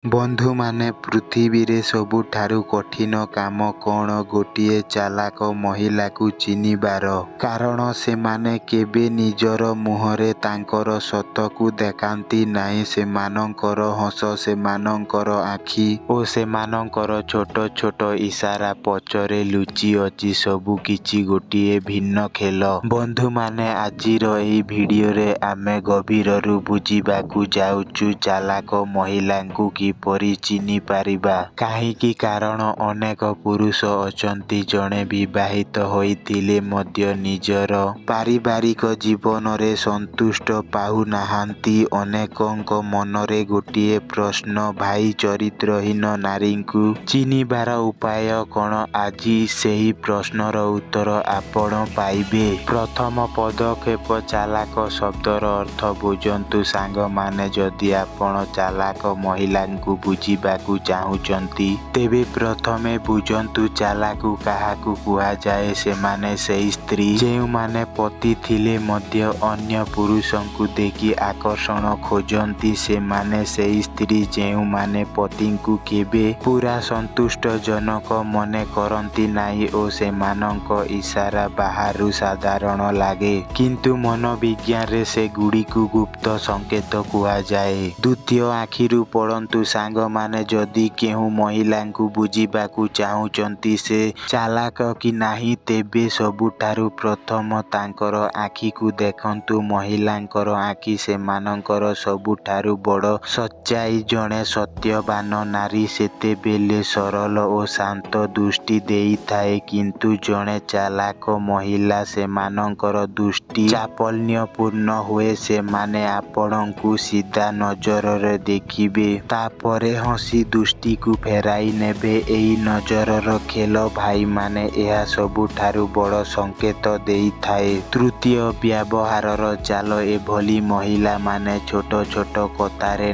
ବନ୍ଧୁ ମାନେ ପୃଥିବୀରେ ସବୁଠାରୁ କଠିନ କାମ କ'ଣ? ଗୋଟିଏ ଚାଲାକ ମହିଳାକୁ ଚିହ୍ନିବାର। କାରଣ ସେମାନେ କେବେ ନିଜର ମୁହଁରେ ତାଙ୍କର ସତକୁ ଦେଖାନ୍ତି ନାହିଁ। ସେମାନଙ୍କର ହସ, ସେମାନଙ୍କର ଆଖି ଓ ସେମାନଙ୍କର ଛୋଟ ଛୋଟ ଇସାରା ପଛରେ ଲୁଚିଅଛି ସବୁକିଛି ଗୋଟିଏ ଭିନ୍ନ ଖେଳ। ବନ୍ଧୁମାନେ, ଆଜିର ଏହି ଭିଡ଼ିଓରେ ଆମେ ଗଭୀରରୁ ବୁଝିବାକୁ ଯାଉଛୁ ଚାଲାକ ମହିଳାଙ୍କୁ କିପରି ଚିହ୍ନିପାରିବା। କାହିଁକି? କାରଣ ଅନେକ ପୁରୁଷ ଅଛନ୍ତି ଜଣେ ବିବାହିତ ହୋଇଥିଲେ ମଧ୍ୟ ନିଜର ପାରିବାରିକ ଜୀବନରେ ସନ୍ତୁଷ୍ଟ ପାଉନାହାନ୍ତି। ଅନେକଙ୍କ ମନରେ ଗୋଟିଏ ପ୍ରଶ୍ନ, ଭାଇ ଚରିତ୍ରହୀନ ନାରୀଙ୍କୁ ଚିହ୍ନିବାର ଉପାୟ କ'ଣ? ଆଜି ସେହି ପ୍ରଶ୍ନର ଉତ୍ତର ଆପଣ ପାଇବେ। ପ୍ରଥମ ପଦକ୍ଷେପ, ଚାଲାକ ଶବ୍ଦର ଅର୍ଥ ବୁଝନ୍ତୁ। ସାଙ୍ଗମାନେ, ଯଦି ଆପଣ ଚାଲାକ ମହିଳାଙ୍କୁ ବୁଝିବାକୁ ଚାହୁଁଛନ୍ତି, ତେବେ ପ୍ରଥମେ ବୁଝନ୍ତୁ ଚାଲାକ କାହାକୁ କୁହାଯାଏ। ସେମାନେ ସେହି ସ୍ତ୍ରୀ ଯେଉଁମାନେ ପତି ଥିଲେ ମଧ୍ୟ ଅନ୍ୟ ପୁରୁଷଙ୍କୁ ଦେଖି ଆକର୍ଷଣ ଖୋଜନ୍ତି। ସେମାନେ ସେହି ସ୍ତ୍ରୀ ଯେଉଁମାନେ ପତିଙ୍କୁ କେବେ ପୂରା ସନ୍ତୁଷ୍ଟଜନକ ମନେ କରନ୍ତି ନାହିଁ ଓ ସେମାନଙ୍କ ଇସାରା ବାହାରୁ ସାଧାରଣ ଲାଗେ, କିନ୍ତୁ ମନୋବିଜ୍ଞାନରେ ସେଗୁଡ଼ିକୁ ଗୁପ୍ତ ସଙ୍କେତ କୁହାଯାଏ। ଦ୍ୱିତୀୟ, ଆଖିରୁ ପଢ଼ନ୍ତୁ। ସାଙ୍ଗମାନେ, ଯଦି କେଉଁ ମହିଳାଙ୍କୁ ବୁଝିବାକୁ ଚାହୁଁଛନ୍ତି ସେ ଚାଲାକ କି ନାହିଁ, ତେବେ ସବୁଠାରୁ ପ୍ରଥମ ତାଙ୍କର ଆଖିକୁ ଦେଖନ୍ତୁ। ମହିଳାଙ୍କର ଆଖି ସେମାନଙ୍କର ସବୁଠାରୁ ବଡ଼ ସଚ୍ଚାଇ। ଜଣେ ସତ୍ୟବାନ ନାରୀ ସେତେବେଳେ ସରଳ ଓ ଶାନ୍ତ ଦୃଷ୍ଟି ଦେଇଥାଏ, କିନ୍ତୁ ଜଣେ ଚାଲାକ ମହିଳା ସେମାନଙ୍କର ଦୃଷ୍ଟି ଚାପଲ୍ୟପୂର୍ଣ୍ଣ ହୁଏ। ସେମାନେ ଆପଣଙ୍କୁ ସିଧା ନଜରରେ ଦେଖିବେ, ତାପରେ ହସି ଦୃଷ୍ଟିକୁ ଫେରାଇ ନେବେ। ଏହି ନଜରର ଖେଳ ଭାଇମାନେ, ଏହା ସବୁଠାରୁ ବଡ଼ ସଙ୍କେତ ଦେଇଥାଏ। ତୃତୀୟ, ବ୍ୟବହାରର ଚାଲ। ଏଭଳି ମହିଳାମାନେ ଛୋଟ ଛୋଟ କଥାରେ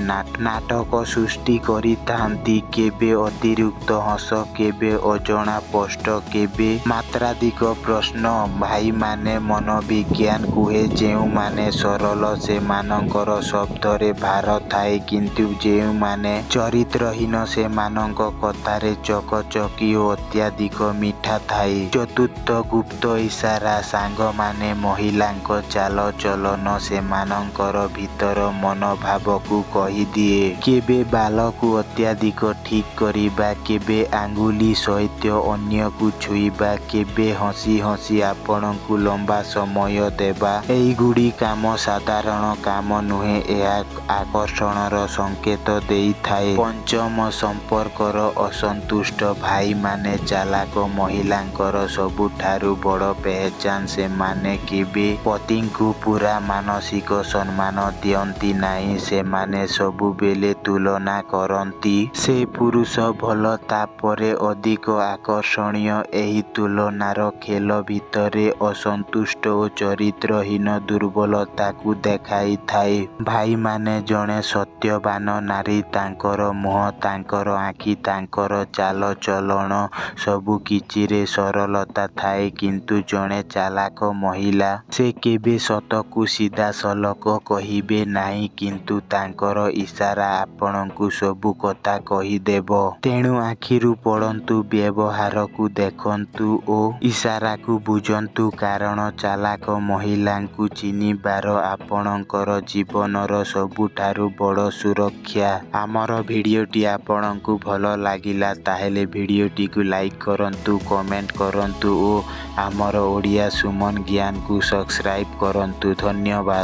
ନାଟକ ସୃଷ୍ଟି କରିଥାନ୍ତି। କେବେ ଅତିରିକ୍ତ ହସ, କେବେ ଅଜଣା ପ୍ରଶ୍ନ, କେବେ ମାତ୍ରାଧିକ ପ୍ରଶ୍ନ। ଭାଇମାନେ, ମନୋବିଜ୍ଞାନ କୁହେ ଯେଉଁମାନେ ସରଳ ସେମାନଙ୍କର ଶବ୍ଦରେ ଭାର ଥାଏ, କିନ୍ତୁ ଯେଉଁମାନେ ଚରିତ୍ରହୀନ ସେମାନଙ୍କ କଥାରେ ଚକଚକି ଓ ଅତ୍ୟଧିକ ମିଠା ଥାଏ। ଚତୁର୍ଥ, ଗୁପ୍ତ ଇସାରା। ସାଙ୍ଗମାନେ, ମହିଳାଙ୍କ ଚାଲଚଳନ ସେମାନଙ୍କର ଭିତର ମନୋଭାବକୁ କହିଦିଏ। କେବେ ବାଲକୁ ଅତ୍ୟଧିକ ଠିକ୍ କରିବା, କେବେ ଆଙ୍ଗୁଳି ସହିତ ଅନ୍ୟକୁ ଛୁଇଁବା, କେବେ ହସି ହସି ଆପଣଙ୍କୁ ଲମ୍ବା ସମୟ ଦେବା। ଏହିଗୁଡ଼ି କାମ ସାଧାରଣ କାମ ନୁହେଁ, ଏହା ଆକର୍ଷଣର ସଙ୍କେତ ଦେଇଥାଏ। ପଞ୍ଚମ, ସମ୍ପର୍କର ଅସନ୍ତୁଷ୍ଟ। ଭାଇମାନେ, ଚାଲାକ ମହିଳାଙ୍କର ସବୁଠାରୁ ବଡ଼ ପେହଚାନ, ସେମାନେ କେବେ ପତିଙ୍କୁ ପୂରା ମାନସିକ ସମ୍ମାନ ଦିଅନ୍ତି ନାହିଁ। ସେମାନେ ସବୁବେଳେ ତୁଳନା କରନ୍ତି। ସେ ପୁରୁଷ ଭଲ, ତାପରେ ଅଧିକ ଆକର୍ଷଣୀୟ। ଏହି ତୁଳନାର ଖେଳ ଭିତରେ ଅସନ୍ତୁଷ୍ଟ ଓ ଚରିତ୍ରହୀନ ଦୁର୍ବଳତାକୁ ଦେଖାଇଥାଏ। ଭାଇମାନେ, ଜଣେ ସତ୍ୟବାନ ନାରୀ ତାଙ୍କର ମୁହଁ, ତାଙ୍କର ଆଖି, ତାଙ୍କର ଚାଲଚଳନ ସବୁକିଛିରେ ସରଳତା ଥାଏ, କିନ୍ତୁ ଜଣେ ଚାଲାକ ମହିଳା, ସେ କେବେ ସତକୁ ସିଧାସଳଖ କହିବେ ନାହିଁ, କିନ୍ତୁ ତାଙ୍କର ଇସାରା ଆପଣଙ୍କୁ ସବୁ କଥା କହିଦେବ। ତେଣୁ ଆଖିରୁ ପଢ଼ନ୍ତୁ, ବ୍ୟବହାରକୁ ଦେଖନ୍ତୁ ଓ ଇସାରାକୁ ବୁଝନ୍ତୁ। କାରଣ ଚାଲାକ ମହିଳାଙ୍କୁ ଚିହ୍ନିବାର ଆପଣଙ୍କର ଜୀବନର ସବୁଠାରୁ ବଡ଼ ସୁରକ୍ଷା। ଆମର ଭିଡ଼ିଓଟି ଆପଣଙ୍କୁ ଭଲ ଲାଗିଲା ତାହେଲେ ଭିଡ଼ିଓଟିକୁ ଲାଇକ୍ କରନ୍ତୁ, କମେଣ୍ଟ କରନ୍ତୁ ଓ ଆମର ଓଡ଼ିଆ ସୁମନ ଜ୍ଞାନକୁ ସବସ୍କ୍ରାଇବ୍ କରନ୍ତୁ। ଧନ୍ୟବାଦ।